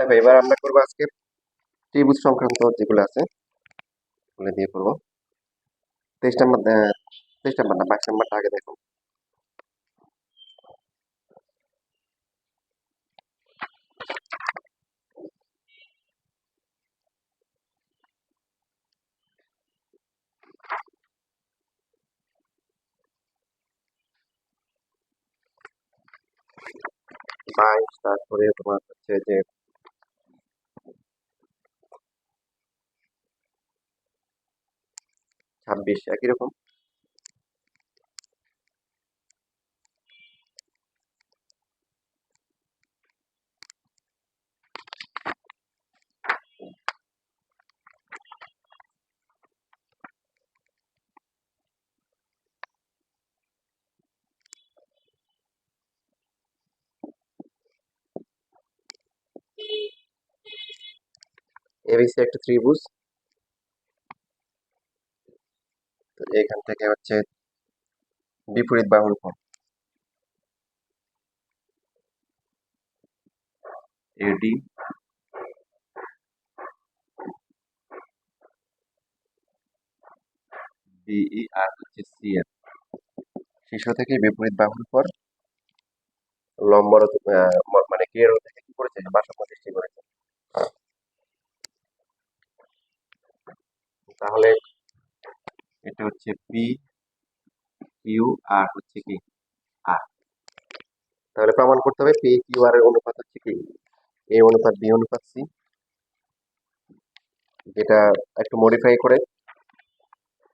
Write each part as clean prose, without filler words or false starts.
দেখো এবার আমরা করবো আজকে ত্রিভুজ সংক্রান্ত যেগুলো আছে ওগুলো দিয়ে করবো। 23 নাম্বার 23 নাম্বার না 22 নাম্বারটা আগে দেখো। তারপরে তোমার হচ্ছে যে 26 একই রকম। এবিসি একটা ত্রিভুজ, তো এখান থেকে হচ্ছে বিপরীত বাহুর কোণ এডি বিই আর হচ্ছে সিএফ, শীর্ষ থেকে বিপরীত বাহুর উপর লম্ব মানে ক্রিয়ার থেকে কি করেছে, ভারসাম্য সৃষ্টি করেছে। তাহলে এটা হচ্ছে পি কিউ আর হচ্ছে কি আর। তাহলে প্রমাণ করতে হবে পি কিউ আর এর অনুপাত হচ্ছে কি এ অনুপাত বি অনুপাত সি, যেটা একটু মডিফাই করে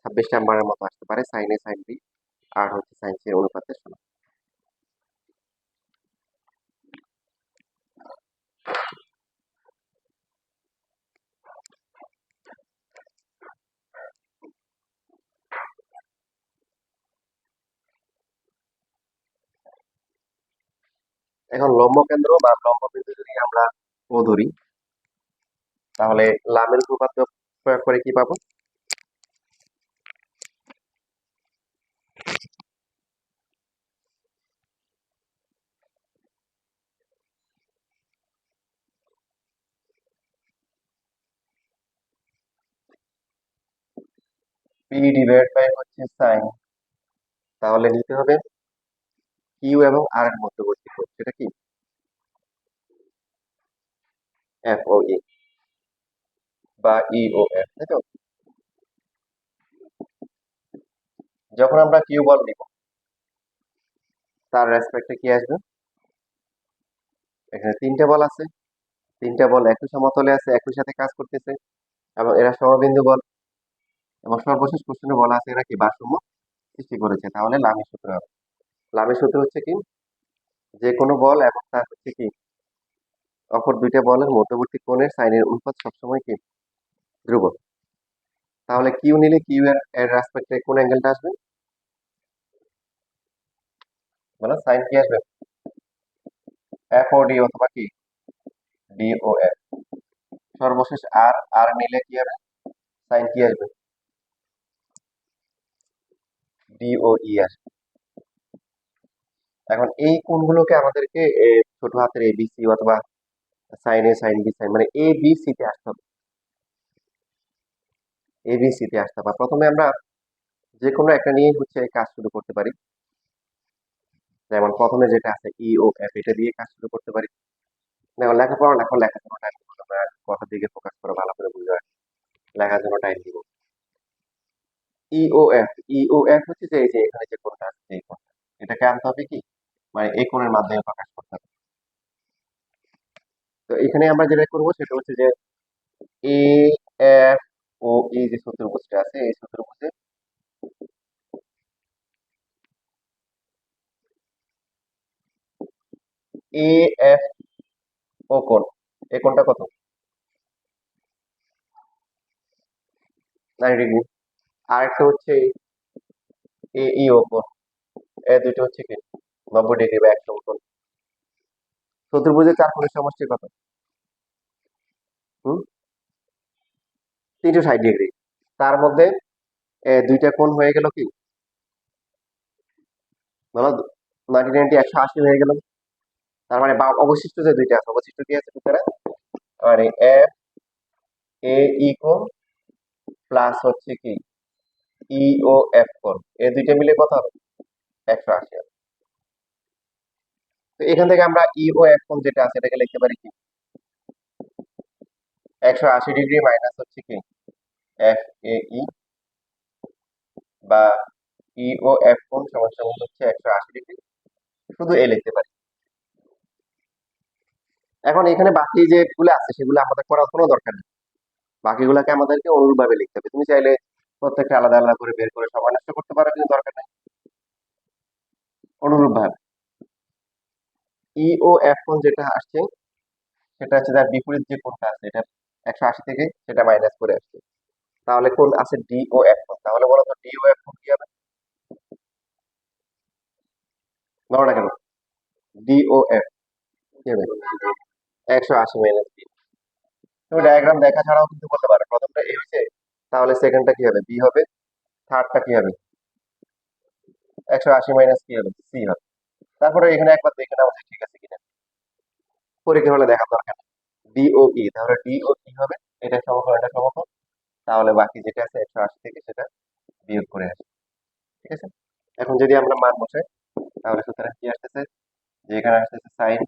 26 নাম্বারের মতো আসতে পারে সাইন এ সাইন বি আর হচ্ছে সাইন সি অনুপাতের সমান। এখন লম্ব কেন্দ্র বা লম্ব বিন্দু যদি আমরা ও ধরি, তাহলে লামের উপপাদ্য প্রয়োগ করে কি পাবো? পি ডিভাইড বাই হচ্ছে সাইন, তাহলে নিতে হবে কিউ এবং আর এর মধ্যবর্তী কোণ, সেটা কি এফ ও ই বা ই ও এফ, তাই তো? যখন আমরা কিউ বল নিব তার রেসপেক্টে কি আসবে? এখানে তিনটে বল আছে, তিনটা বল একই সমতলে আছে, একই সাথে কাজ করতেছে এবং এরা সমবিন্দু বল, এবং সর্বশেষ কোশ্চেনে বলা আছে এরা কি ভারসাম্য সৃষ্টি করেছে। তাহলে লামের সূত্র হবে, লামের সূত্র হচ্ছে কি যে কোনো বল এবং তার হচ্ছে কি অপর দুইটা বলের মধ্যবর্তী কোণের সাইনের অনুপাত সবসময় কি ধ্রুবক। তাহলে কিউ নিলে কিউ এর রেসপেক্টে কোন অ্যাঙ্গেলটা আসবে? মানে সাইন কি আসবে? এফ ও ডি অথবা কি ডি ও এফ। সর্বশেষ আর আর নিলে কি হবে? সাইন কি আসবে? ডি ও ই আসবে। এখন এই কোণগুলোকে আমাদেরকে ছোট হাতের এ বি সি অথবা সাইন এ সাইন বি সাইন মানে এ বি সি তে আসতে হবে, এ বি সি তে আসতে হবে। প্রথমে আমরা যে কোনো একটা নিয়ে হচ্ছে কাজ শুরু করতে পারি, যেমন প্রথমে যেটা আছে ই ও এফ, এটা দিয়ে কাজ শুরু করতে পারি। দেখো লেখাপড়া লেখো, লেখার জন্য টাইম দিব, তোমরা কথার দিকে ফোকাস করো, ভালো করে বুঝবে, লেখার জন্য টাইম দিব। ই ও এফ, ই ও এফ হচ্ছে যে এই যে এখানে যে কোণটা আছে এই কোণটা, এটাকে আনতে হবে কি মানে এই কোণের মাধ্যমে প্রকাশ করতে হবে। তো এখানে আমরা যেটা করবো সেটা হচ্ছে যে এ এফ ও এই যে চতুর্ভুজটা আছে এই চতুর্ভুজে এ এফ ও কোণ, এই কোণটা কত? 90 ডিগ্রি। আর একটা হচ্ছে এ ই ও কোণ, এই দুটো হচ্ছে কি 90 ডিগ্রি বা 100 কোণ। চতুর্ভুজের চার কোণের সমষ্টি কত? হুম, 360 ডিগ্রি। তার মধ্যে দুইটা কোণ হয়ে গেল কি ধরো 90 90 180 হয়ে গেল। তার মানে অবশিষ্ট যে দুইটা আছে, অবশিষ্ট কি আছে ভিতরে? মানে এফ এ ই কোণ প্লাস হচ্ছে কি ই ও এফ কোণ, এই দুইটা মিলে কত হবে? 180 হবে। তো এখান থেকে আমরা ই ও এফ কোণ যেটা আছে এটাকে লিখতে পারি কি 180 ডিগ্রি মাইনাস হচ্ছে কি এফ এ ই, বা ই ও এফ কোণ সমান সমান হচ্ছে 180 ডিগ্রি, শুধু এ লিখতে পারি। এখন এখানে বাকি যেগুলো আছে সেগুলো আমাদের করার কোনো দরকার নেই, বাকিগুলোকে আমাদেরকে অনুরূপভাবে লিখতে হবে। তুমি চাইলে প্রত্যেকটা আলাদা আলাদা করে বের করে সময় নষ্ট করতে পারো, কিন্তু দরকার নেই। অনুরূপভাবে ই ও এফ কোণ যেটা আসছে সেটা হচ্ছে তার বিপরীত যে কোণটা আছে এটা 180 থেকে সেটা মাইনাস করে আসছে, তাহলে কোণ আছে ডি ও এফ কোণ। তাহলে বলো তো ডি ও এফ কোণ কি হবে? ধরো না কেন, ডি ও এফ কি হবে? 180 মাইনাস বি। তুমি ডায়াগ্রাম দেখা ছাড়াও কিন্তু বলতে পারো, প্রথমটা এ হয়েছে তাহলে সেকেন্ডটা কি হবে? বি হবে, থার্ডটা কি হবে? 180 মাইনাস কি হবে? সি হবে। তারপরে এখানে একবার দেখে নাও যে ঠিক আছে কিনা, পরীক্ষা হলে দেখার দরকার নেই। ডি ও ই, তাহলে ডি ও ই হবে, এটা সমকোণ এটা সমকোণ, তাহলে বাকি যেটা আছে 180 থেকে সেটা বিয়োগ করে আসে। ঠিক আছে, এখন যদি আমরা মান বসাই তাহলে সুতরাং কি আসতেছে, যে এখানে আসতেছে সাইন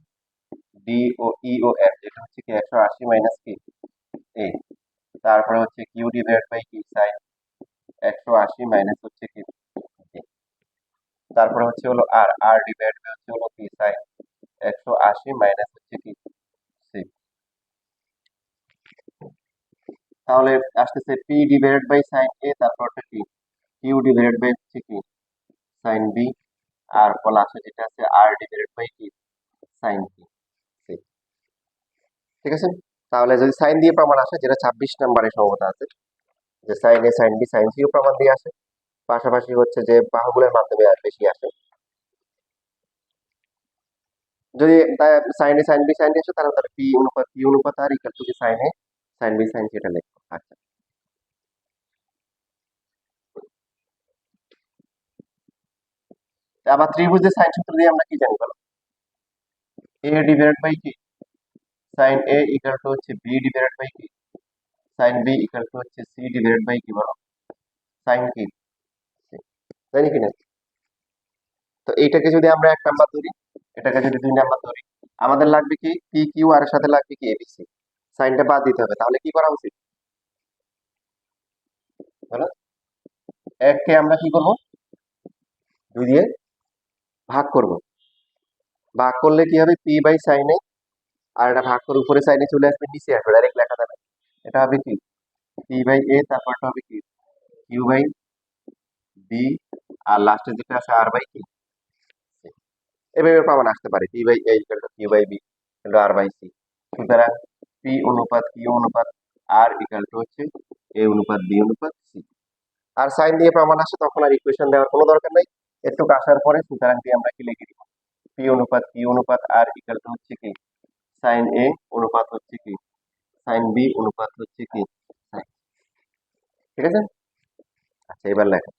ডি ও ই ও এফ, যেটা হচ্ছে কি 180 মাইনাস কি এ, তারপরে হচ্ছে কিউ ডিভাইড বাই কি সাইন 180 মাইনাস হচ্ছে কি এ, তারপরে হচ্ছে হলো আর আর ডিভাইড বাই হচ্ছে হলো কি সাইন 180 মাইনাস হচ্ছে কি সি, তাহলে আসতেছে পি ডিভাইডেড বাই সাইন এ, তারপরটা কি কিউ ডিভাইডেড বাই হচ্ছে কি সাইন বি, আর প্লাস যেটা আছে আর ডিভাইডেড বাই কি সাইন কি সি। ঠিক আছে, তাহলে যদি সাইন দিয়ে প্রমাণ আসে, যেটা 26 নম্বরে সম্ভবত আছে, যে সাইন এ সাইন বি সাইন সিও প্রমাণ দিয়ে আসে, পাশাপাশি হচ্ছে যে বাহুগুলোর মাধ্যমে আর বেশি আসে। যদি সাইন এ সাইন বি সাইন ডি আসে তাহলে তাহলে পি অনুপাত পি অনুপাত আর ইকুয়াল টু কি সাইন এ সাইন বি সাইন সি, এটা লিখবো। আচ্ছা, আবার ত্রিভুজের সাইন সূত্র দিয়ে আমরা কি জানি বলো? এ ডিভাইডেড বাই কি সাইন এ ইকুয়াল টু হচ্ছে বি ডিভাইডেড বাই কি সাইন বি ইকুয়াল টু হচ্ছে সি ডিভাইডেড বাই কি বলো সাইন কি C। জানি কি না? তো এইটাকে যদি আমরা 1 নাম্বার ধরি, এটাকে যদি 2 নাম্বার ধরি, আমাদের লাগবে কি পি কিউ, আর এর সাথে লাগবে কি এবিসি। সাইনটা বাদ দিতে হবে, তাহলে কি করা উচিত বলো? 1 কে আমরা কি করব? 2 দিয়ে ভাগ করব, ভাগ করলে কি হবে? পি বাই সাইন এ, আর এটা ভাগ করে উপরে সাইনে চলে আসবে, নিচে আসবে, ডাইরেক্ট লেখা যাবে। এটা হবে কি পি বাই এ, তারপরটা হবে কি কিউ বাই বি, আর লাস্টে যেটা আছে আর বাই কি সি। এভাবে প্রমাণ আসতে পারে P by A equal to Q by B equal to R by C. সুতরাং পি অনুপাত কিউ অনুপাত আর ইকুয়াল টু হচ্ছে এ অনুপাত বি অনুপাত সি। আর সাইন দিয়ে প্রমাণ আসে তখন আর ইকুয়েশন দেওয়ার কোনো দরকার নাই, একটু আসার পরে সুতরাং দিয়ে আমরা কি লিখে দিব, পি অনুপাত কিউ অনুপাত আর ইকুয়াল টু হচ্ছে কি সাইন এ অনুপাত হচ্ছে কি সাইন বি অনুপাত হচ্ছে কি সাইন। ঠিক আছে, আচ্ছা এবার লেখো।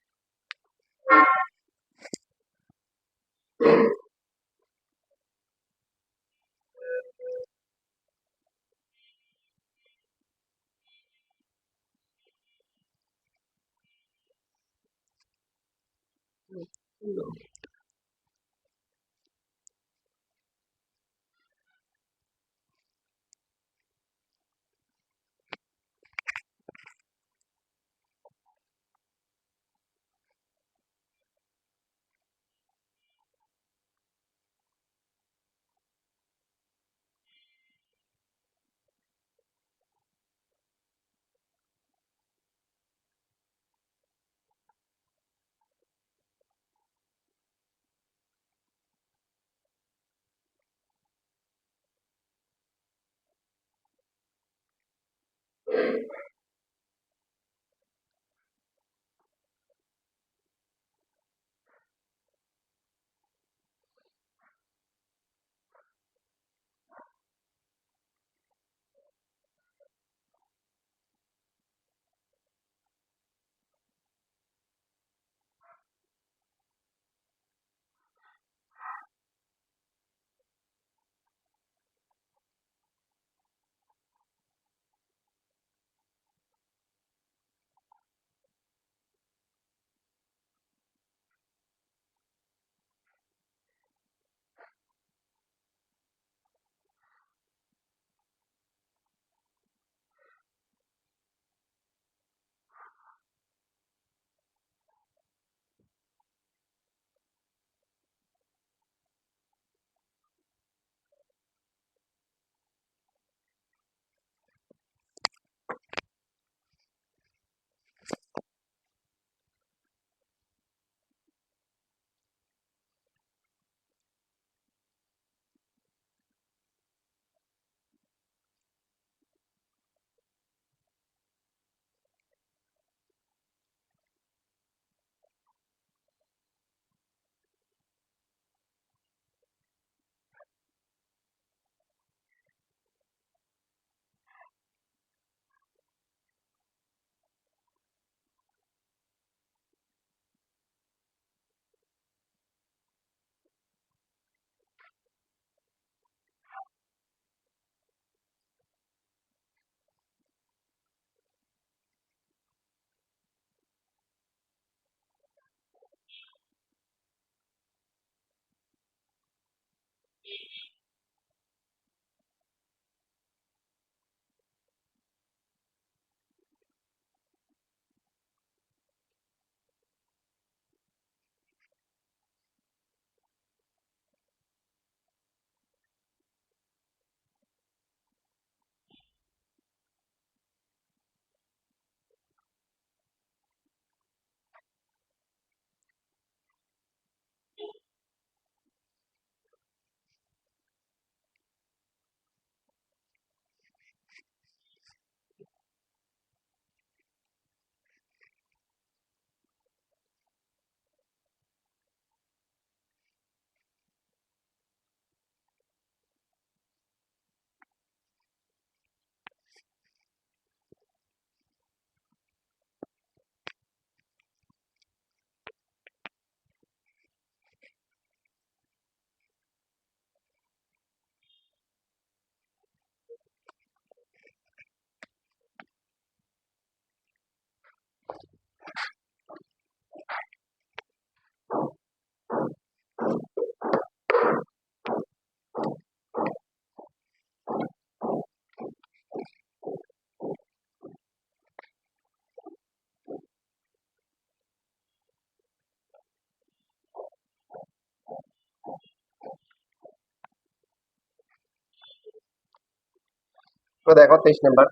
তো দেখো 23 নাম্বার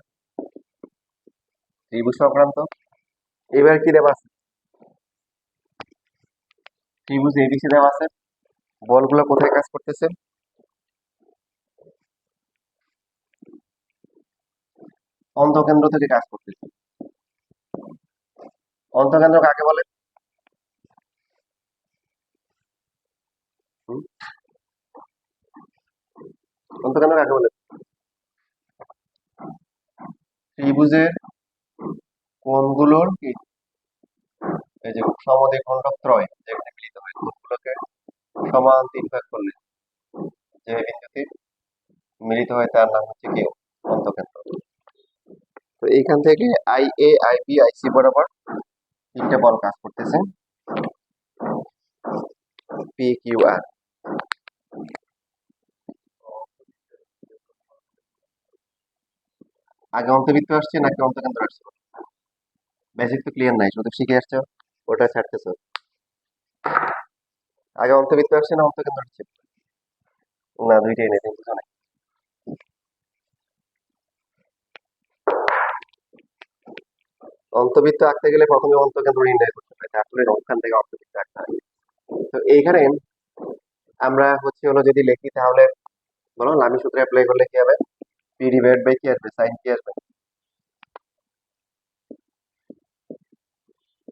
ত্রিভুজ সংক্রান্ত। এবার কি দেওয়া আছে? ত্রিভুজ এবিসি দেওয়া আছে, বলগুলো কোথায় কাজ করতেছে? অন্তকেন্দ্র থেকে কাজ করতেছে। অন্তকেন্দ্র কাকে বলে? হুম? অন্তকেন্দ্র কাকে বলে? ত্রিভুজের কোণগুলোর কি, এই যে সমদ্বিখণ্ডক ত্রয় যেখানে মিলিত হয়, কোণগুলোকে সমান 3 ভাগ করলে যে বিন্দুতে মিলিত হয় তার নাম হচ্ছে কি, অন্তকেন্দ্র। তো এইখান থেকে I A, I B, I C বরাবর 3টে বল কাজ করতেছে, পি কিউ আর। আগে অন্তবৃত্ত আসছে নাকি অন্তকেন্দ্র আসছে? বেসিক তো ক্লিয়ার নাই, শুধু শিখে আসছো, ওটা ছাড়তেছো। আগে অন্তবৃত্ত আসছে না অন্তকেন্দ্র আসছে? না, দুইটাই নেই, তিনটে নাই। অন্তবৃত্ত আঁকতে গেলে প্রথমে অন্তকেন্দ্র নির্ণয় করতে হয়, তারপরে ওখান থেকে অন্তবৃত্ত আঁকতে হয়। তো এইখানে আমরা হচ্ছে হলো যদি লিখি তাহলে বলো, লামি সূত্র অ্যাপ্লাই করলে কি হবে? পি ডিভাইড বাই কি আসবে, সাইন কি আসবে?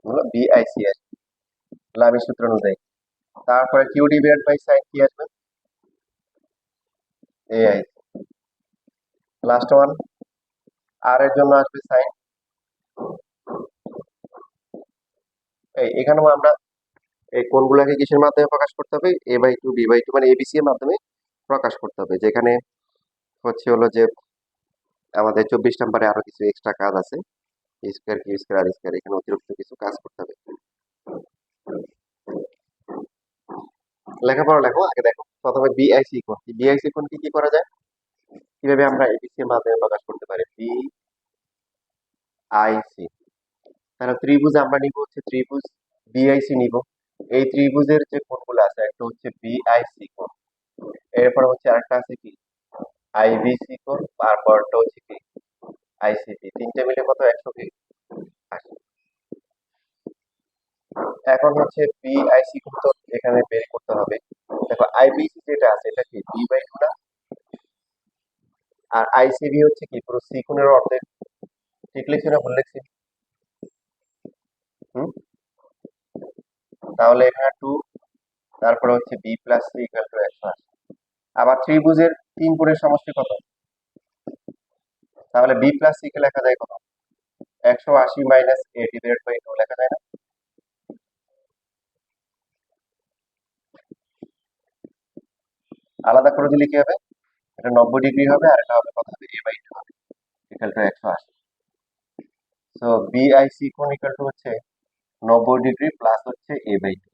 বলো বি আই সি আসবে লামি সূত্র অনুযায়ী। তারপরে কিউ ডিভাইড বাই সাইন কি আসবে? A I. লাস্ট ওয়ান, আর এর জন্য আসবে সাইন। এখানেও আমরা এই কোণগুলোকে কিসের মাধ্যমে প্রকাশ করতে হবে? A by two, B by two, মানে এবিসি এর মাধ্যমে প্রকাশ করতে হবে। যেখানে হচ্ছে হলো যে আমাদের 24 নম্বরে আরো কিছু এক্সট্রা কাজ আছে, স্কয়ার, কিউ স্কয়ার, আর স্কয়ার, এখানে অতিরিক্ত কিছু কাজ করতে হবে। লেখাপড়া লেখো, আগে দেখো প্রথমে বিআইসি কোণ কি, বিআইসি কোণ কি করা যায়, কিভাবে আমরা এবিসি এর মাধ্যমে প্রকাশ করতে পারি? বিআইসি, তাহলে ত্রিভুজ আমরা নিব হচ্ছে ত্রিভুজ বিআইসি নিব। এই ত্রিভুজের যে কোণগুলো আছে, একটা হচ্ছে বিআইসি কোণ, এরপর হচ্ছে আরেকটা আছে কি, আইবিসি কোণ, তারপরটা হচ্ছে কি, আইসিপি। তিনটে মিলে কত? 180। এখন হচ্ছে বিআইসি কোণ তো এখানে বের করতে হবে। দেখো আইবিসি যেটা আছে এটা কি, বি বাই টু না? আর আইসিবি হচ্ছে কি, পুরো সি কোণের অর্ধেক। ঠিক লিখছি না ভুল লিখছি? হুম, তাহলে এখানে 2, তারপরে হচ্ছে B plus C equal to 180। আবার ত্রিভুজের 3 কোণের সমষ্টি কত? তাহলে বি প্লাস সি কে লেখা যায় কত? 180 মাইনাস এ ডিভাইডেড বাই 2 লেখা যায় না? আলাদা করে দিলে কি হবে? এটা 90 ডিগ্রি হবে, আর এটা হবে কত হবে? এ বাই 2 হবে, ইকুয়াল টু 180। সো বিআইসি কোণ ইকুয়াল টু হচ্ছে 90 ডিগ্রি প্লাস হচ্ছে এ বাই 2।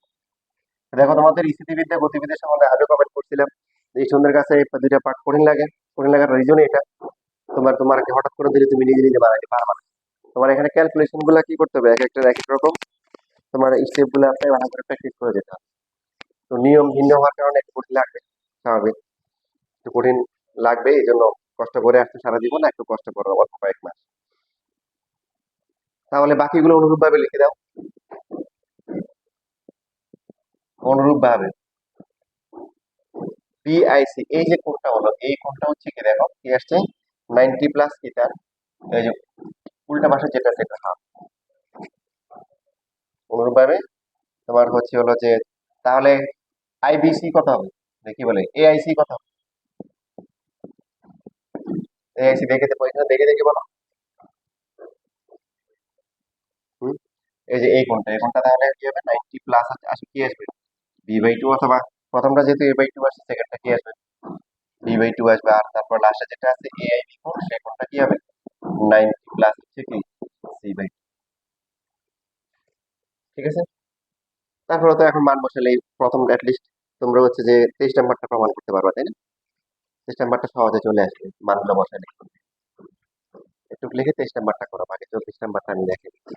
দেখো তোমাদের স্থিতিবিদ্যা গতিবিদ্যা সম্বন্ধে আগে কমেন্ট করছিলাম, এই সুন্দর কাছে এই দুইটা পার্ট কঠিন লাগে। কঠিন লাগার রিজন এটা, তোমার হঠাৎ করে দিলে তুমি নিজে নিজে বানাইতে পারবা না। তোমার এখানে ক্যালকুলেশন গুলা কি করতে হবে, এক একটা এক এক রকম, তোমার স্টেপ গুলো আপনাকে ভালো করে প্র্যাকটিস করে যেতে হবে। তো নিয়ম ভিন্ন হওয়ার কারণে একটু কঠিন লাগবে, স্বাভাবিক, একটু কঠিন লাগবে। এই জন্য কষ্ট করে আসতে সারা জীবন একটু কষ্ট করো, অল্প কয়েক মাস। তাহলে বাকিগুলো অনুরূপ ভাবে লিখে দাও, অনুরূপ ভাবে। বিআইসি এই যে কোণটা হলো, এই কোণটা হচ্ছে কি, দেখো কি আসছে, 90 প্লাস কি তার, এই যে উল্টা পাশে যেটা আছে এটা হাফ। অনুরূপ ভাবে তোমার হচ্ছে হলো যে, তাহলে আইবিসি কত হবে, দেখি বলে এআইসি কত হবে? এআইসি দেখে দেবো, এখানে দেখে দেখে বলো। হুম, এই যে এই কোণটা, এই কোণটা তাহলে কি হবে, 90 প্লাস আসে কি আসবে, বি বাই টু, অথবা প্রথমটা যেহেতু এ বাই টু আসছে, সেকেন্ডটা কি আসবে, বি বাই টু আসবে। আর তারপর লাস্টে যেটা আছে এআইবি কোণ, সেই কোণটা কি হবে, 90 প্লাস হচ্ছে কি, সি বাই। ঠিক আছে, তারপরে তো এখন মান বসালে প্রথম অ্যাটলিস্ট তোমরা হচ্ছে যে 23 নাম্বারটা প্রমাণ করতে পারবা, তাই না? 23 নাম্বারটা সহজে চলে আসবে মানগুলো বসালে। একটু লিখে 23 নাম্বারটা করো, বাকি 24 নাম্বারটা আমি দেখে দিচ্ছি।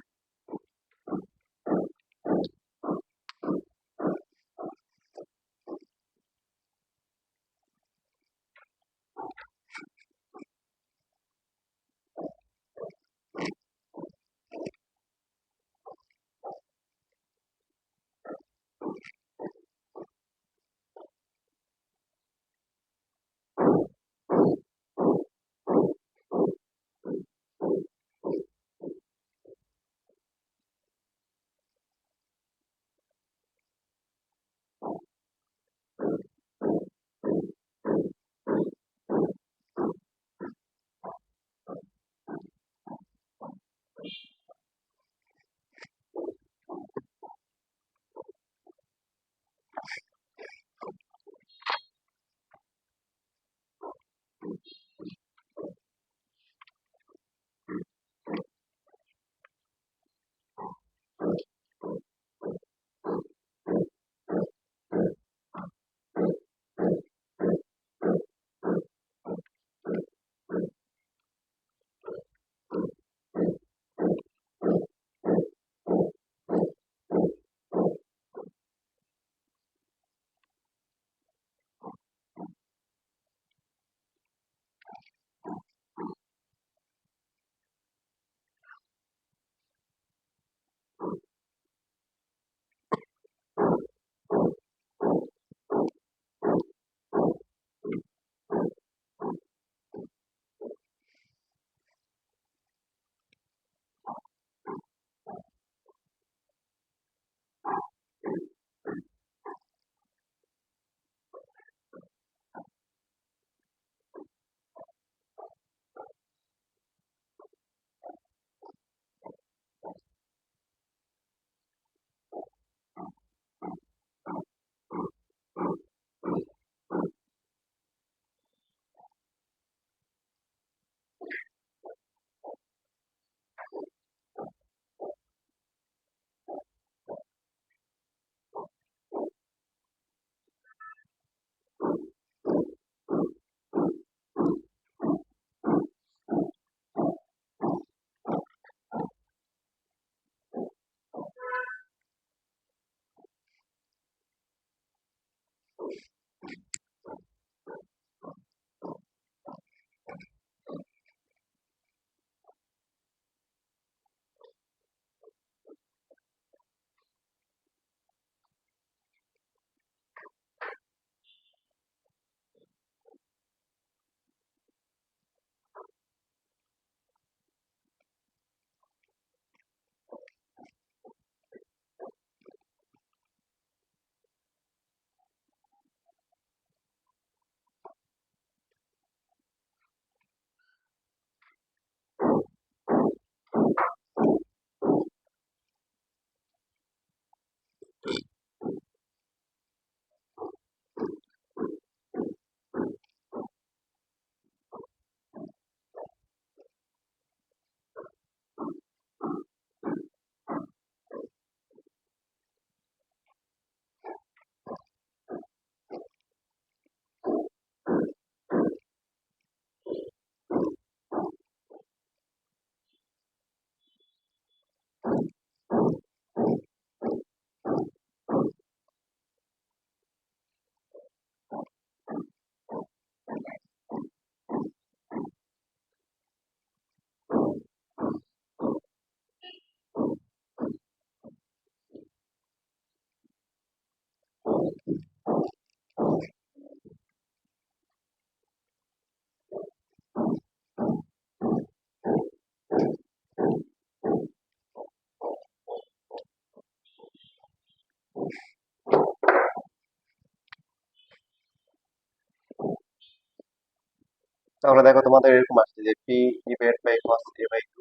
তাহলে দেখো তোমাদের এরকম আসছে যে P divide by cos A by two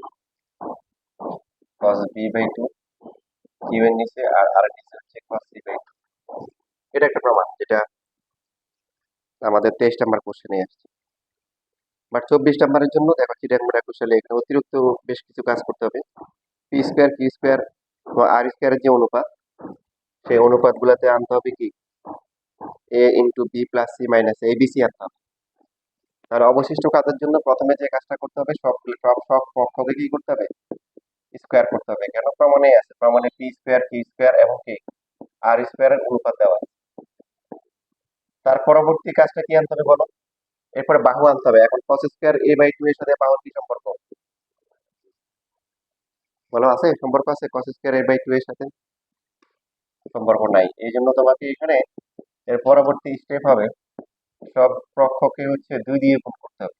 cos B by two Q এর নিচে আর আর এর নিচে হচ্ছে কস সি বাই টু। এটা একটা প্রমাণ যেটা আমাদের 23 নম্বর কোশ্চেনে আসছে। বাট 24 নম্বরের জন্য দেখো চিটাগং একুশে এখানে অতিরিক্ত বেশ কিছু কাজ করতে হবে। পি স্কোয়ার কিউ স্কোয়ার ও আর স্কোয়ারের যে অনুপাত, সেই অনুপাতগুলোতে আনতে হবে কি A into B plus C minus A B C আনতে হবে। তাহলে অবশিষ্ট কাজের জন্য প্রথমে যে কাজটা করতে হবে সব সব সব পক্ষকে কি করতে হবে স্কোয়ার করতে হবে। কেন প্রমাণে আছে, প্রমাণে পি স্কোয়ার কিউ স্কোয়ার এবং কি আর স্কোয়ারের অনুপাত দেওয়া আছে। তার পরবর্তী কাজটা কি আনতে হবে বলো, এরপরে বাহু আনতে হবে। এখন cos square A by two এর সাথে বাহুর কি সম্পর্ক বলো, আছে সম্পর্ক আছে? Cos square A by two এর সাথে সম্পর্ক নাই, এই জন্য তোমাকে এখানে এর পরবর্তী স্টেপ হবে সব পক্ষকে হচ্ছে 2 দিয়ে গুণ করতে হবে।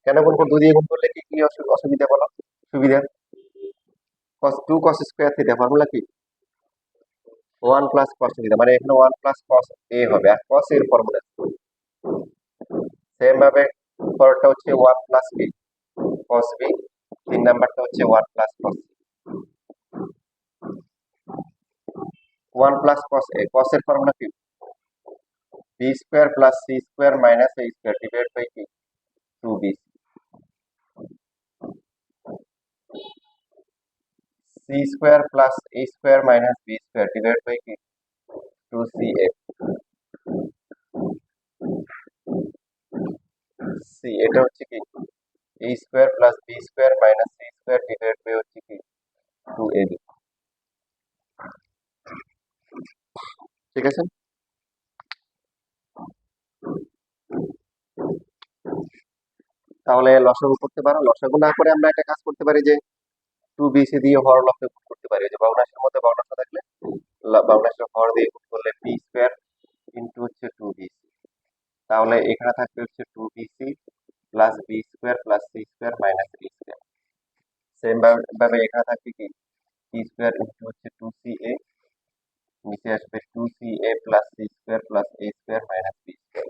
কেন গুণ 2 দিয়ে গুণ করলে কি কি অসুবিধা বলো? সুবিধা, cos 2 cos square theta formula কি 1 প্লাস cos থিটা, মানে এখানে 1 প্লাস cos a হবে আর cos এর ফর্মুলা সেম ভাবে পরেরটা হচ্ছে 1 প্লাস b cos b, 3 নাম্বারটা হচ্ছে 1 plus cos 1 plus cos a, cos এর ফর্মুলা কি b square plus c square minus a square divide by কি 2b, c square plus a square minus b square divide by কি 2ca। c এটা হচ্ছে কি a square plus b square minus c square divide by হচ্ছে কি 2ab। ঠিক আছে, তাহলে লসাগু করতে পারো। লসাগু না করে আমরা একটা কাজ করতে পারি যে 2bc দিয়ে হর লব্ধ গুণ করতে পারি। যে ভগ্নাংশের মধ্যে ভগ্নাংশ থাকলে ভগ্নাংশের হর দিয়ে গুণ করলে b স্কয়ার ইনটু হচ্ছে 2bc, তাহলে এখানে থাকবে হচ্ছে 2bc plus b square plus c square minus a square. Same ভাবে এখানে থাকবে কি c স্কয়ার ইনটু হচ্ছে 2ca, নিচে আসবে 2ca plus c square plus a square minus b square.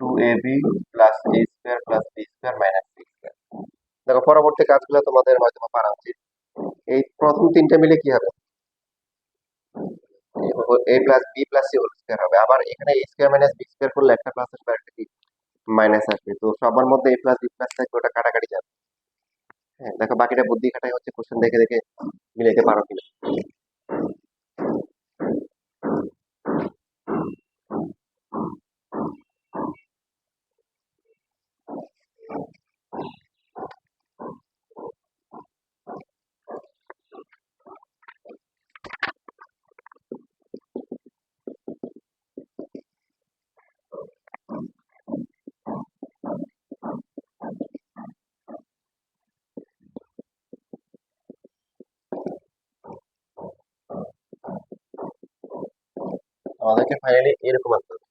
2ab plus a square plus b square minus c square. দেখো পরবর্তী কাজগুলো তোমাদের হয়তো পারা উচিত। এই প্রথম তিনটা মিলে কি হবে a plus b plus c whole square হবে। আবার এখানে a square minus b square করলে একটা প্লাস আসবে আর একটা কি মাইনাস আসবে, তো সবার মধ্যে a প্লাস b প্লাস থাকবে, ওটা কাটাকাটি যাবে। হ্যাঁ, দেখো বাকিটা বুদ্ধি খাটাই হচ্ছে কোশ্চেন দেখে দেখে মিলাইতে পারো কিনা। আমাদেরকে ফাইনালি এরকম আনতে হবে।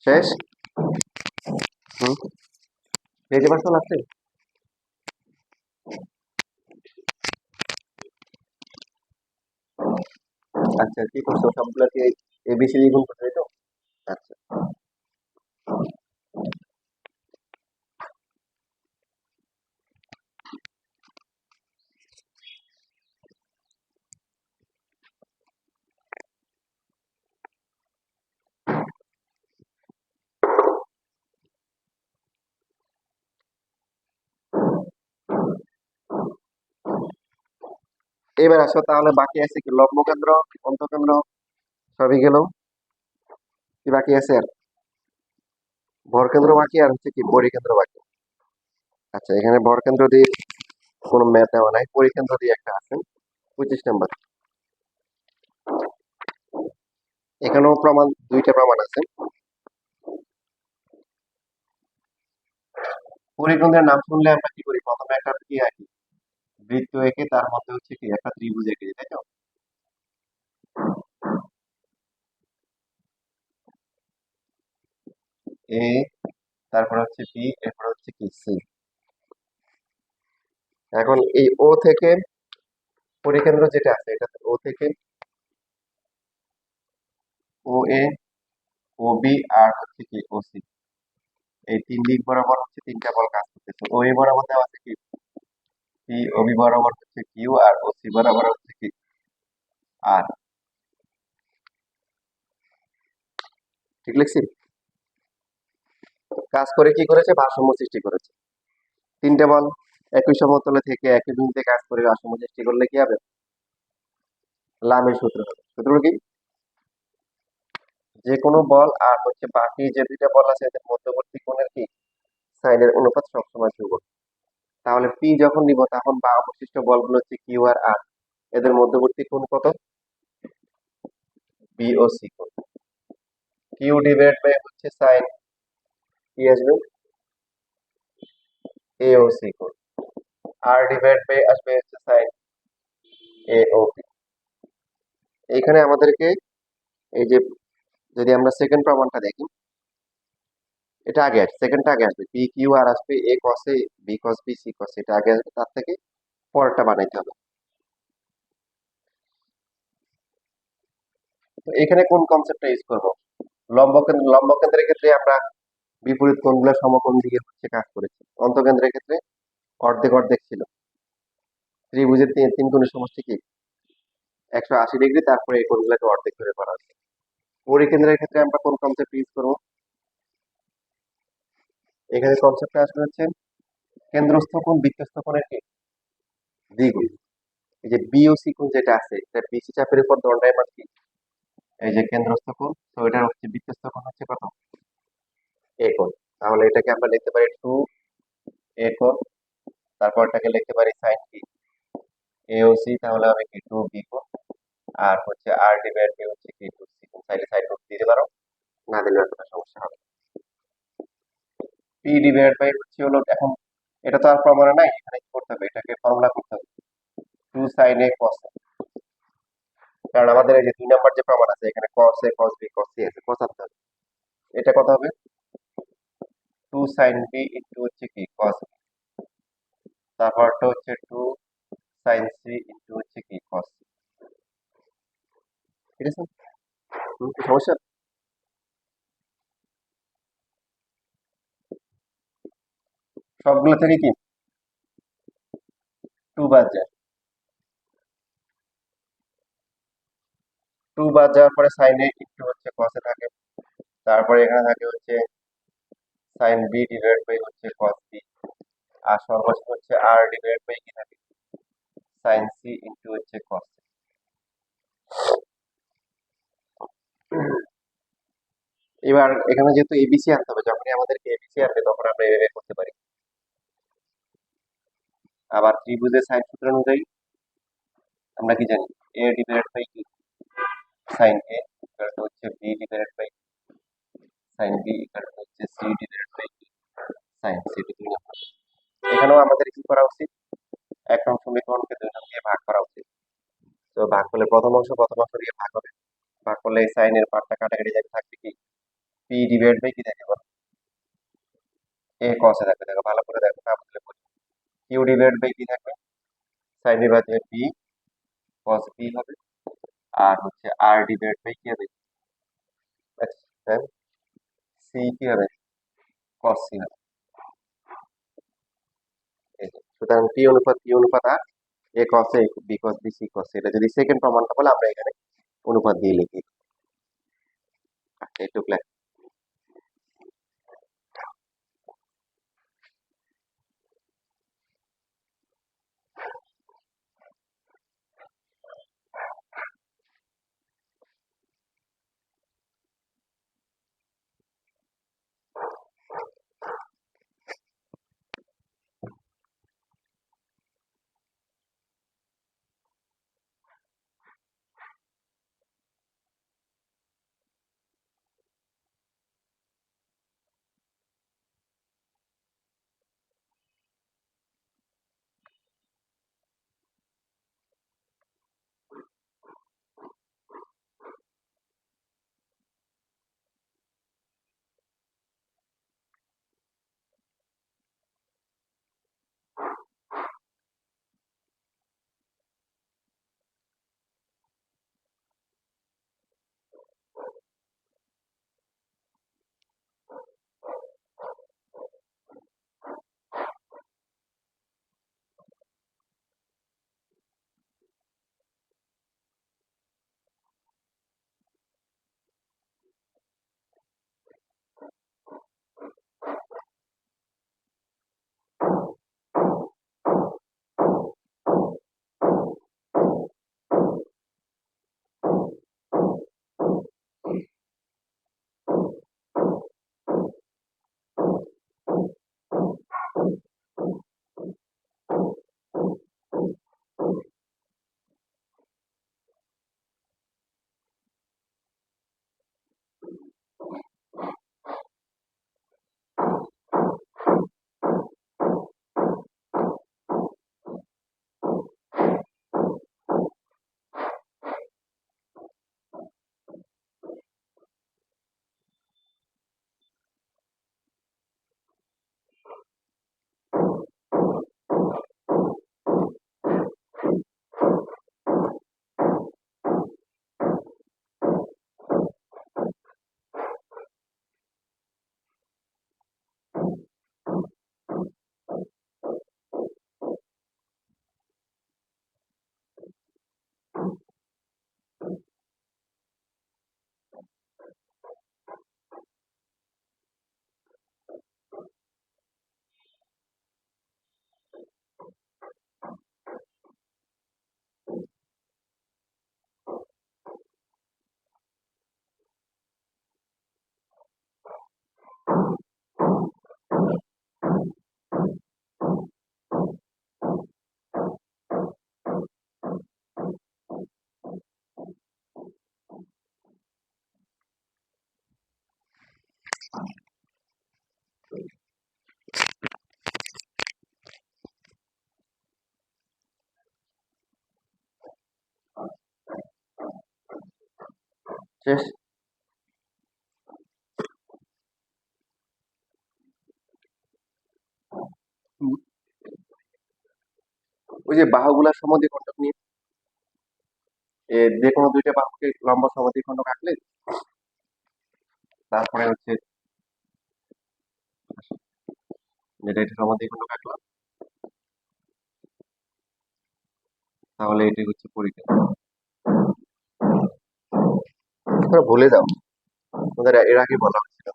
শেষ। হুম, বুঝতে পারছো লাস্টে? আচ্ছা, কি করছো সবগুলোকে এবিসিডি গুণ করছো, তাই তো? আচ্ছা, এবার আসো তাহলে, বাকি আছে কি লম্বকেন্দ্র, অন্তকেন্দ্র, সবই গেল। কি বাকি আছে আর? ভরকেন্দ্র বাকি, আর হচ্ছে কি পরিকেন্দ্র বাকি। আচ্ছা, এখানে ভরকেন্দ্র দিয়ে কোনো ম্যাথ দেওয়া নাই, পরিকেন্দ্র দিয়ে একটা আছে 25 নাম্বার। এখানেও প্রমাণ, দুইটা প্রমাণ আছে। পরিকেন্দ্রের নাম শুনলে আমরা কি করি, প্রথমে একটা কি আঁকি, বৃত্ত এঁকে তার মধ্যে হচ্ছে কি একটা ত্রিভুজ এঁকে দিই, তাই তো? এ, তারপরে হচ্ছে বি, এরপর হচ্ছে কি সি। এখন এই ও থেকে পরিকেন্দ্র যেটা আছে, এটা ও থেকে ও এ, ও বি, আর হচ্ছে কি ও সি, এই তিন দিক বরাবর হচ্ছে তিনটা বল কাজ করতেছে। ও এ বরাবর দেওয়া আছে কি পি, ও বি বরাবর হচ্ছে কিউ, আর ও সি বরাবর হচ্ছে কি আর। ঠিক লিখছি? কাজ করে কি করেছে, ভারসাম্য সৃষ্টি করেছে। তিনটা বল একই সমতলে থেকে একই বিন্দুতে কাজ করে ভারসাম্য সৃষ্টি করলে কি হবে, লামের সূত্র হবে। সূত্র কি, যে কোনো বল আর হচ্ছে বাকি যে দুইটা বল আছে এদের মধ্যবর্তী কোণের কি সাইনের অনুপাত সবসময় ধ্রুবক। তাহলে পি যখন নিব তখন বা অবশিষ্ট বলগুলো হচ্ছে কিউ আর আর, এদের মধ্যবর্তী কোণ কত, বি ও সি কোণ। কিউ ডিভাইড বাই হচ্ছে সাইন কি আসবে, এ ও সি কোণ। আর ডিভাইড বাই আসবে হচ্ছে সাইন এ ও বি। এইখানে আমাদেরকে এই যে, যদি আমরা সেকেন্ড প্রমাণটা দেখি, এটা আগে আসবে, সেকেন্ডটা আগে আসবে, পি কিউ আর আসবে, এ কস এ, বি কস বি, সি কস, এটা আগে আসবে, তার থেকে পরেরটা বানাইতে হবে। তো এখানে কোন কনসেপ্টটা ইউজ করবো, লম্বকেন্দ্রের ক্ষেত্রে আমরা বিপরীত কোণগুলো সমকোণ দিয়ে হচ্ছে কাজ করেছি। অন্তকেন্দ্রের ক্ষেত্রে অর্ধেক অর্ধেক ছিল। ত্রিভুজের তিন তিন কোণের সমষ্টি কি 180 ডিগ্রি, তারপরে এই কোণগুলোকে অর্ধেক করে করা হচ্ছে। পরিকেন্দ্রের ক্ষেত্রে আমরা কোন কনসেপ্ট ইউজ করবো, এখানে কনসেপ্টটা আসলে হচ্ছে কেন্দ্রস্থ কোণ বৃত্তস্থ কোণের কি দ্বিগুণ। এই যে বিওসি কোণ যেটা আছে, এটা বিসি চাপের উপর দণ্ডায়মান কি এই যে কেন্দ্রস্থ কোণ, তো এটা হচ্ছে বৃত্তস্থ কোণ হচ্ছে কত, এ কোণ। তাহলে এটাকে আমরা লিখতে পারি 2 a কোণ, তারপর এটাকে লিখতে পারি সাইন কি এওসি, তাহলে হবে কি 2 b কোণ। আর হচ্ছে আর ডিভাইড বাই হচ্ছে কি 2c কোণ। চাইলে সাইড নোট দিতে পারো, না দিলেও কোনো সমস্যা হবে। পি ডিভাইড বাই হচ্ছে হলো, এখন এটা তো আর প্রমাণ নাই, এখানে কি করতে হবে, এটাকে ফর্মুলা করতে হবে, 2 sin a cos a। কারণ আমাদের এই যে 2 নাম্বার যে প্রমাণ আছে, এখানে cos a cos b cos c আছে, কষাতে হবে। এটা কত হবে, 2 sin b ইন্টু হচ্ছে কি cos b, তারপরটা হচ্ছে 2 sin c ইন্টু হচ্ছে কি cos c। ঠিক আছে? কি সমস্যা? সবগুলো থেকে কি 2 বাদ যায়, 2 বাদ যাওয়ার পরে sin a ইন্টু হচ্ছে cos a থাকে, তারপরে এখানে থাকে হচ্ছে sin b ডিভাইড বাই হচ্ছে cos b, আর সর্বশেষ হচ্ছে r ডিভাইড বাই কি থাকে sin c ইন্টু হচ্ছে cos c। এবার এখানে যেহেতু এবিসি আনতে হবে, যখনই আমাদেরকে এবিসি আসবে তখন আমরা এভাবে করতে পারি। আবার ত্রিভুজের সাইন সূত্র অনুযায়ী আমরা কি জানি, এ ডিভাইডেড বাই কি সাইন এ ইকুয়াল টু হচ্ছে B divided by sine B equal to হচ্ছে সি ডিভাইডেড বাই কি সাইন সি। এখানেও আমাদের কি করা উচিত, এক নং সমীকরণকে 2 নং দিয়ে ভাগ করা উচিত। তো ভাগ করলে প্রথম অংশ দিয়ে ভাগ হবে, ভাগ করলে এই সাইনের পার্টটা কাটাকাটি যাবে, থাকবে কি পি ডিভাইড বাই কি থাকে বলো? এ কসে থাকবে, দেখো ভালো করে দেখো, না বুঝলে বলি। কিউ ডিভাইড বাই কি থাকবে? সাইন বিভাজিত পি কস পি হবে। আর হচ্ছে আর ডিভাইড বাই কি হবে? সি কি হবে? কস সি হবে। এই যে, সুতরাং পি অনুপাত আর এ cos A B cos B C কস, এটা যদি সেকেন্ড প্রমাণটা বলে আমরা এখানে অনুপাত দিয়ে লিখি। আচ্ছা, একটু শেষ। ওই যে বাহুগুলার সমদ্বিখণ্ডক নিয়ে যে কোনো দুইটা বাহুকে লম্ব সমদ্বিখণ্ডক আঁকলে, তারপরে হচ্ছে যেটা এটা সমদ্বিখণ্ডক আঁকলাম, তাহলে এটাই হচ্ছে পরীক্ষা। তোমরা ভুলে যাও, তোমাদের এর আগে বলা হয়েছিল।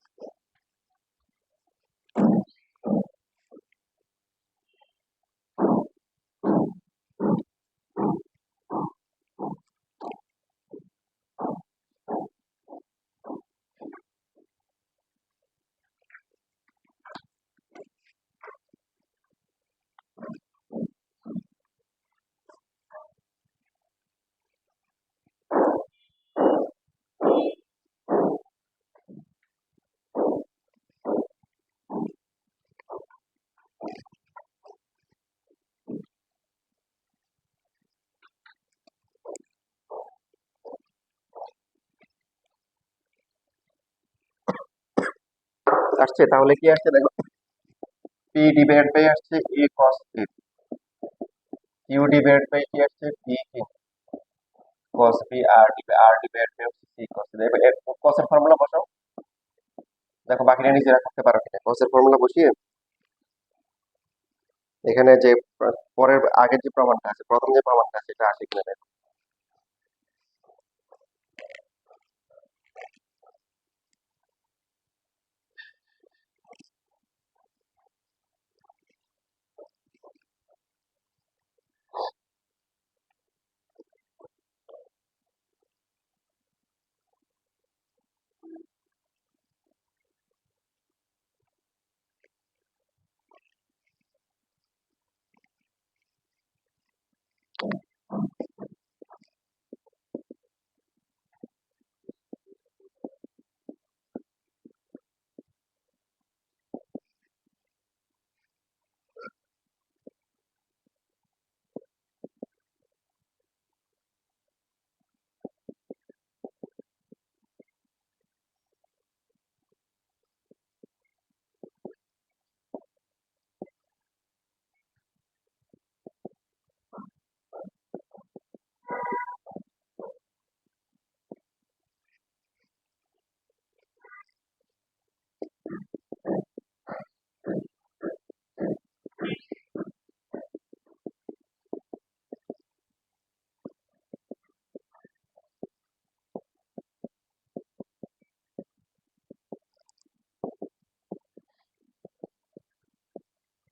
আসছে, তাহলে কি আসছে দেখো, পি ডিভাইড বাই আসছে A cos A, Q divide by কি আসছে P cos B, R divide by হচ্ছে সি কস এ। এবার কসের ফর্মুলা বসাও, দেখো বাকিটা নিজেরা করতে পারো কিনা। কসের ফর্মুলা বসিয়ে এখানে যে পরের আগের যে প্রমাণটা আছে, প্রথম যে প্রমাণটা আছে এটা আসে কিনা দেখো।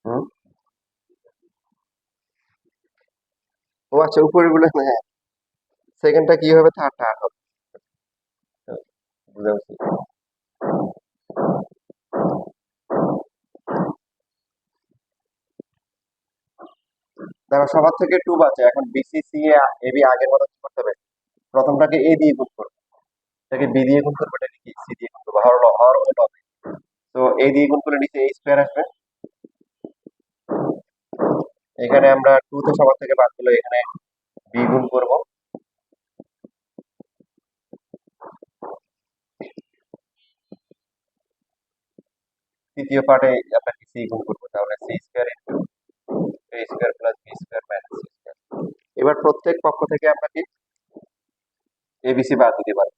হুম, ও আচ্ছা, উপরের গুলো, হ্যাঁ, সেকেন্ডটা কি হবে, থার্ডটা আর হবে। বুঝতে পারছি। দেখো সবার থেকে টু বাঁচে, এখন বিসিসি এবি আগের মতো কি করতে হবে, প্রথমটাকে এ দিয়ে গুণ করবো, এটাকে বি দিয়ে গুণ করবো, এটাকে কি সি দিয়ে গুণ করবো, হর হলো লবে। তো এ দিয়ে গুণ করলে নিচে এ স্কোয়ার আসবে। এখানে আমরা টু তে সবার থেকে বাদ দিলে এখানে বি গুণ করবো, তৃতীয় পার্টে আমরা কি সি গুণ করবো, তাহলে C square into A square plus B square minus C square. এবার প্রত্যেক পক্ষ থেকে আমরা কি এবিসি বাদ দিতে পারি।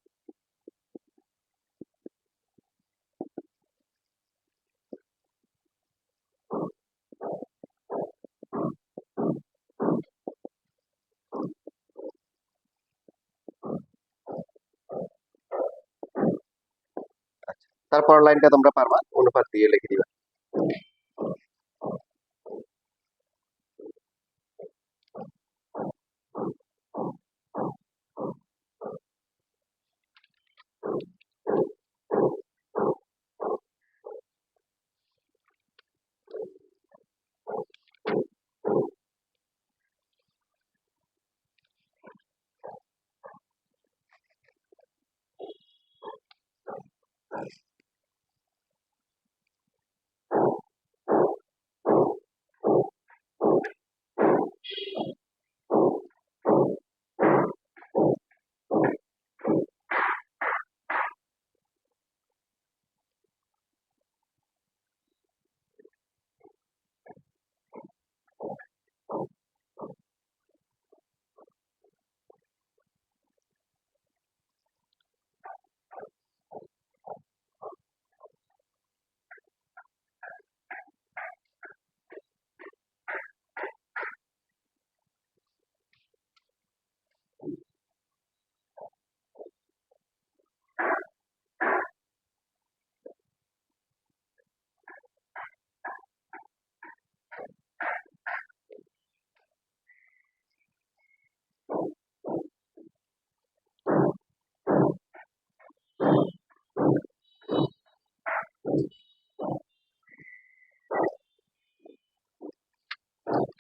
আচ্ছা, তারপর লাইনটা তোমরা পারবা, অনুপাত দিয়ে লিখে দিবা।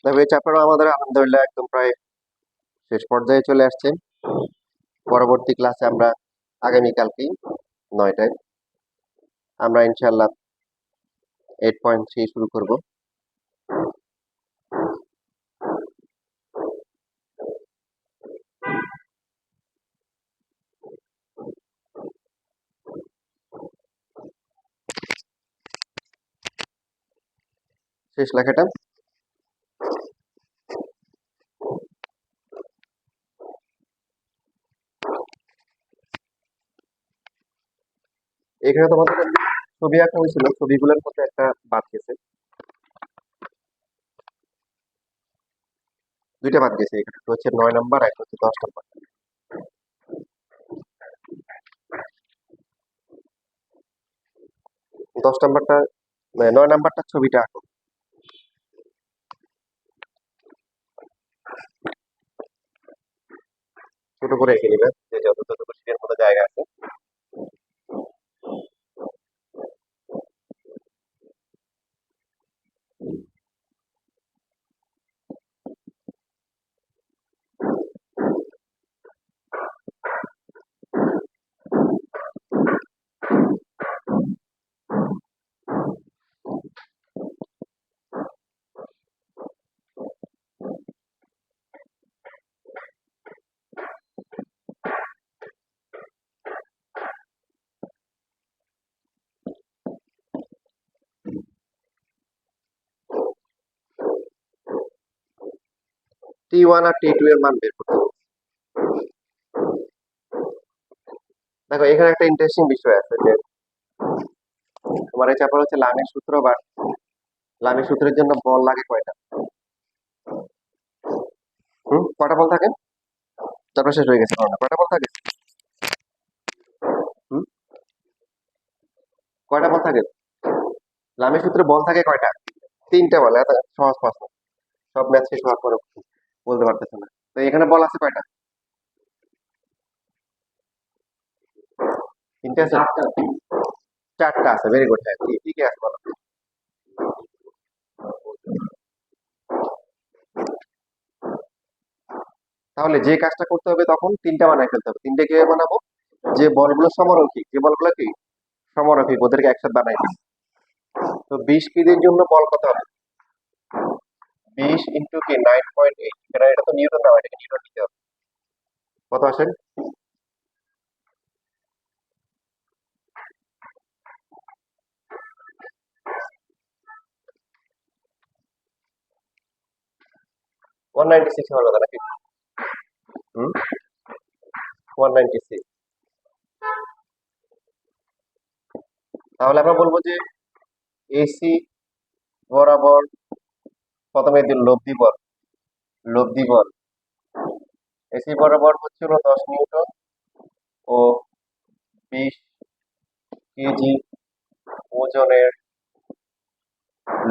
তবে এই চ্যাপ্টারও আমাদের আলহামদুলিল্লাহ একদম প্রায় শেষ পর্যায়ে চলে আসছে। পরবর্তী ক্লাসে আমরা আগামীকালকেই 9টায় আমরা ইনশাল্লাহ 8.3 শুরু করব। শেষ লেখাটা এখানে তোমাদের ছবি আঁকা হয়েছিল, ছবিগুলোর মধ্যে একটা বাদ গেছে, দুইটা বাদ গেছে। এখানে একটা হচ্ছে 9 নাম্বার, একটা হচ্ছে 10 নাম্বার। 10 নাম্বারটা 9 নাম্বারটা ছবিটা আঁকো, ছোট করে এঁকে নিবে, যে যতটুকু সিটের মধ্যে জায়গা আছে। T1 আর T2 এর মান বের করতে হবে। দেখো এখানে একটা ইন্টারেস্টিং বিষয় আছে, যে তোমার এই চ্যাপ্টার হচ্ছে লামের সূত্র, বা লামের সূত্রের জন্য বল লাগে কয়টা? কয়টা বল থাকে? চ্যাপ্টার শেষ হয়ে গেছে, কয়টা বল থাকে? হুম কয়টা বল থাকে? লামের সূত্রে বল থাকে কয়টা? 3টা বল। এত সহজ প্রশ্ন, সব ম্যাথ শেষ হওয়ার পরে বলতে পারতেছে না। তো এখানে বল আছে কয়টা? 3টে আছে? 4টা আছে, ভেরি গুড। হ্যাঁ, কি কি আছে বলো। তাহলে যে কাজটা করতে হবে, তখন 3টা বানাই ফেলতে হবে। 3টে কিভাবে বানাবো? যে বলগুলো সমরৈখিক, যে বলগুলো কি সমরৈখিক, ওদেরকে একসাথে বানাই দিই। তো 20 কেজির জন্য বল কত হবে? 20 ইন্টু কি 9.8, এটা তো নিউটন দেওয়া, এটাকে নিউটন নিতে হবে। কত আসেন? 196 হওয়ার কথা নাকি? 196। তাহলে আমরা বলবো যে এসি বরাবর প্রথমে দিন লব্ধি বল এসি বরাবর হচ্ছিল 10 নিউটন ও 20 কেজি ওজনের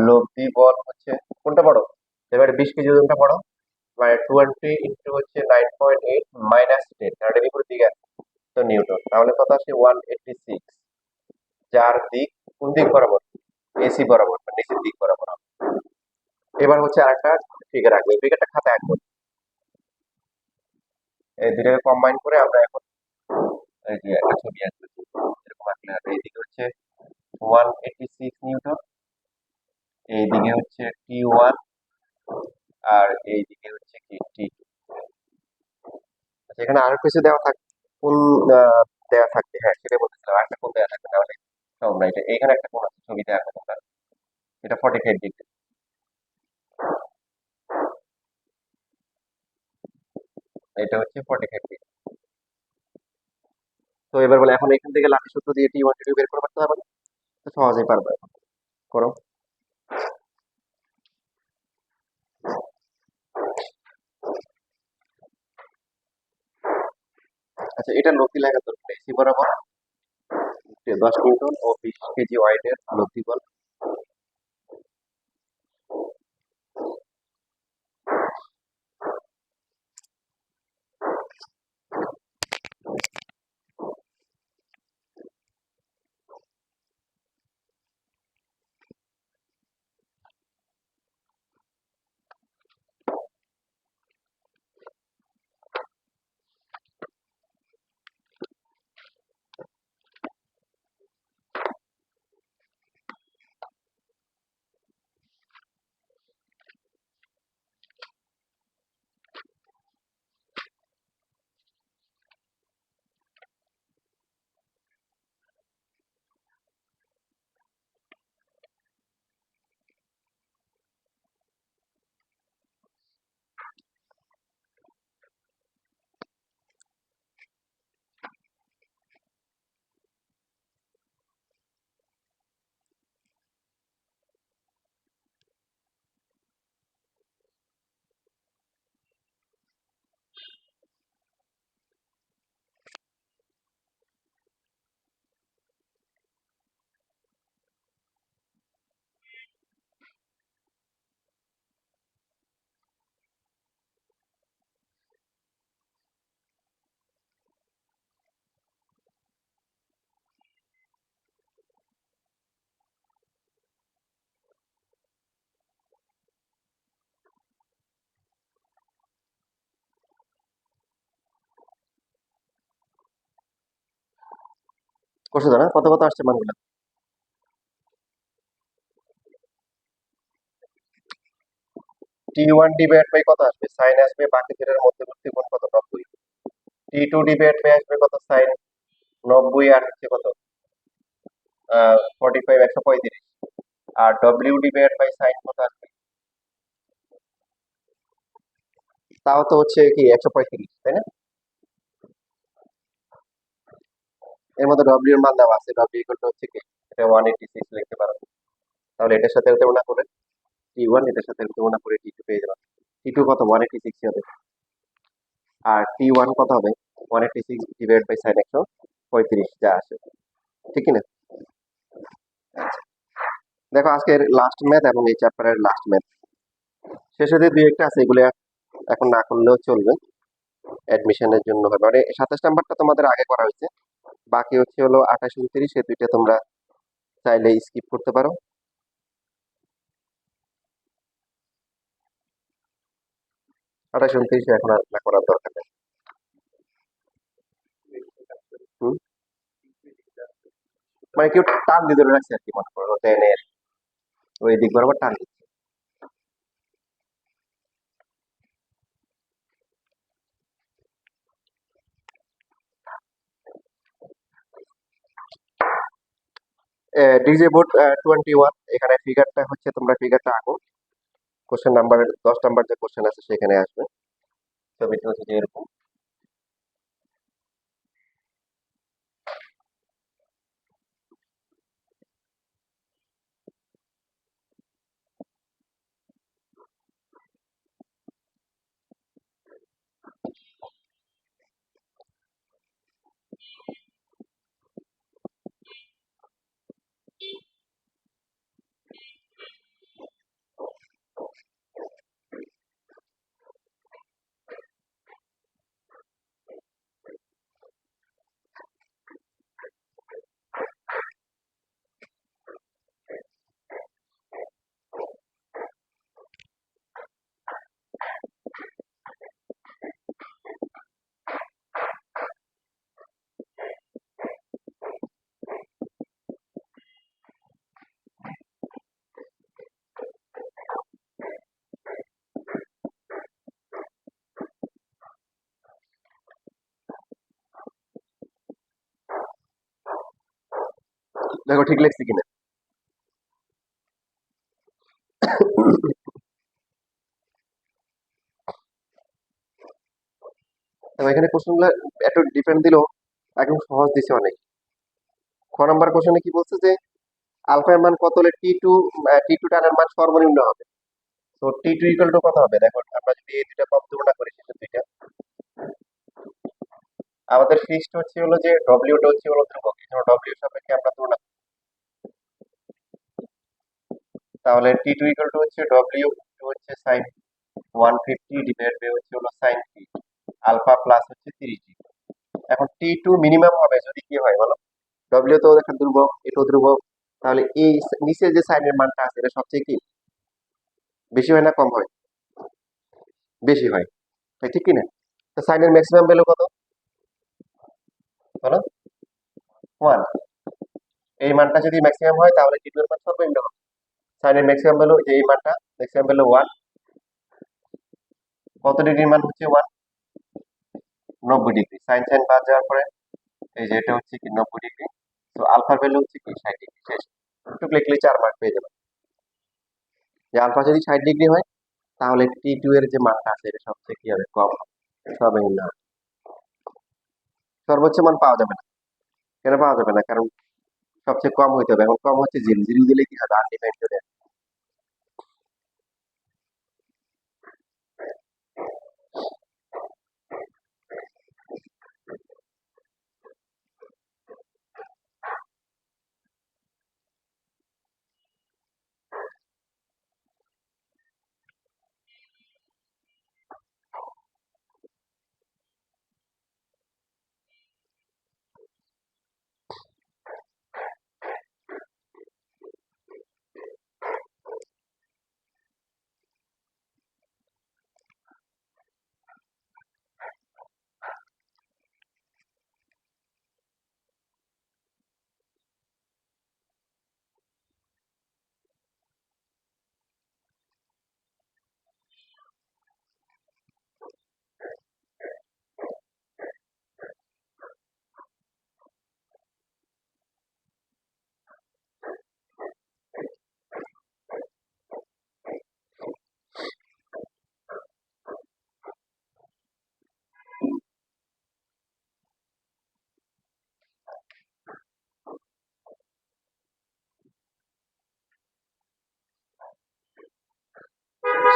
লব্ধি বল হচ্ছে কোনটা বড়? এবারে 20 কেজি ওজনটা বড়, মানে 20 ইন্টু হচ্ছে 9.8 মাইনাস 10, কারণ এর বিপরীত দিকে আছে, তো নিউটন। তাহলে কত আসে? 186, যার দিক কোন দিক বরাবর? এসি বরাবর, মানে নিচের দিক বরাবর। এবার হচ্ছে আরেকটা ফিগার আঁকবো, এই ফিগারটা খাতায় আঁকবো। এই দুটাকে কম্বাইন করে আমরা এখন এই যে একটা ছবি আঁকবো, এরকম আঁকলে হবে। এইদিকে হচ্ছে 186 নিউটন, এইদিকে হচ্ছে T1, আর এইদিকে হচ্ছে কি T2। আচ্ছা, এখানে আরো কিছু দেওয়া থাকবে, কোন দেওয়া থাকবে? হ্যাঁ, সেটাই বলতেছিলাম, আরেকটা কোন দেওয়া থাকবে, তাহলে সব না। এখানে একটা কোন আছে, ছবিতে আঁকবো তোমরা, এটা 45 ডিগ্রি। এটা হচ্ছে 45 ডিগ্রি। তো এবার বলে, এখন এখান থেকে লাঠি সূত্র দিয়ে T1 T2 বের করে পারতে হবে না? তো সহজেই পারবে, এখন করো। আচ্ছা, এটা লব্ধি লাগা দরকার। এসি বরাবর 10 নিউটন ও 20 কেজি ওয়েটের লব্ধি বল। করছো তো না? কত কত আসছে মানগুলো? T1 ডিভাইড বাই কত আসবে? সাইন আসবে, বাকি দুটোর মধ্যবর্তী কোণ কত? 90। T2 ডিভাইড বাই আসবে কত? সাইন 90 আর হচ্ছে কত? 45 135। আর ডব্লিউ ডিভাইড বাই সাইন কত আসবে? তাও তো হচ্ছে কি 135, তাই না? এর মধ্যে ডব্লিউ এর মান দেওয়া আছে, ডব্লিউ ইকুয়াল টু হচ্ছে কি, এটা 186 লিখতে পারো। তাহলে এটার সাথে তুলনা করে T1, এটার সাথে তুলনা করে T2 পেয়ে যাবে। T2 কত? 186 হবে। আর T1 কত হবে? 186 ডিভাইড বাই সাইন 135 যা আসে, ঠিক কি না? দেখো আজকের লাস্ট ম্যাথ এবং এই চ্যাপ্টারের লাস্ট ম্যাথ, শেষে যে দুই একটা আছে এগুলো এখন না করলেও চলবে, অ্যাডমিশনের জন্য হবে। মানে 27 নাম্বারটা তোমাদের আগে করা হয়েছে, বাকি হচ্ছে হলো 28 29, এই দুইটা তোমরা চাইলে স্কিপ করতে পারো। 28 29 এখন আর না করার দরকার নেই। হুম? মানে কেউ টান দিয়ে ধরে রাখছে আর কি, মনে করো টেনে ওই দিক বরাবর টান দিচ্ছে। ডিজে বোর্ড 21, এখানে ফিগারটা হচ্ছে, তোমরা ফিগারটা আঁকো। কোশ্চেন নাম্বার 10 নাম্বার যে কোশ্চেন আছে সেখানে আসবে। ছবিটা হচ্ছে যে এরকম। দেখো ঠিক লিখছি কিনা। দেখো এখানে কোশ্চেনগুলো একটু ডিফারেন্ট দিলেও একদম সহজ দিছে অনেক। খ নাম্বার কোশ্চেনে কি বলছে যে আলফা এর মান কত হলে টি টু টানের মান সর্বনিম্ন হবে। তো T2 ইকুয়াল টু কত হবে? দেখো আমরা যদি এই দুইটা পদ তুলনা করি, শেষের দুইটা, আমাদের ফিক্সড হচ্ছে হলো যে ডব্লিউটা হচ্ছে হলো ধ্রুবক, এই জন্য ডব্লিউ সাপেক্ষে আমরা তুলনা করি। তাহলে T2 ইকুয়াল টু হচ্ছে ডব্লিউ হচ্ছে সাইন 150 ডিভাইড বাই হচ্ছে হলো সাইন থ্রি আলফা প্লাস হচ্ছে 3T। এখন T2 মিনিমাম হবে যদি কি হয় বলো? ডব্লিউ তো একটা ধ্রুবক, এটাও ধ্রুবক, তাহলে এই নিচে যে সাইনের মানটা আছে এটা সবচেয়ে কি বেশি হয় না কম হয়? বেশি হয়, তাই ঠিক কি না? তো সাইনের ম্যাক্সিমাম ভ্যালু কত বলো? 1। এই মানটা যদি ম্যাক্সিমাম হয় তাহলে T2 এর মান সর্বনিম্ন হবে। সাইনের ম্যাক্সিমাম ভ্যালু যে এই মানটা, ম্যাক্সিমাম ভ্যালু 1, কত ডিগ্রির মান হচ্ছে 1? 90 ডিগ্রি। সাইন সাইন বাদ যাওয়ার পরে এই যে এটা হচ্ছে কি 90 ডিগ্রি। তো আলফার ভ্যালু হচ্ছে কি 60 ডিগ্রি। শেষ, একটু লিখলে 4 মার্ক পেয়ে যাবে। যে আলফা যদি 60 ডিগ্রি হয় তাহলে T2 এর যে মানটা আছে এটা সবচেয়ে কি হবে? কম হবে, সর্বনিম্ন হবে। সর্বোচ্চ মান পাওয়া যাবে না। কেন পাওয়া যাবে না? কারণ সবচেয়ে কম হইতে হবে। এখন কম হচ্ছে জিরো, জিরো দিলে কি হবে? আনডিফাইন্ড চলে আসবে।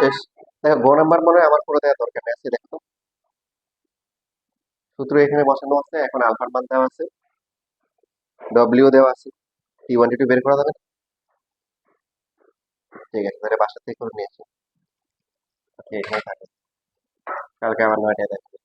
বেশ, দেখো গ নাম্বার মনে হয় আমার পুরো দেওয়ার দরকার নেই, আছে দেখো তো। সূত্র এখানে বসানো আছে, এখন আলফার মান দেওয়া আছে, ডব্লিউ দেওয়া আছে, টি ওয়ান টি টু বের করা যাবে না? ঠিক আছে, তাহলে বাসা থেকে করে নিয়েছি। ওকে, এখানে থাকে, কালকে আবার 9টায় দেখা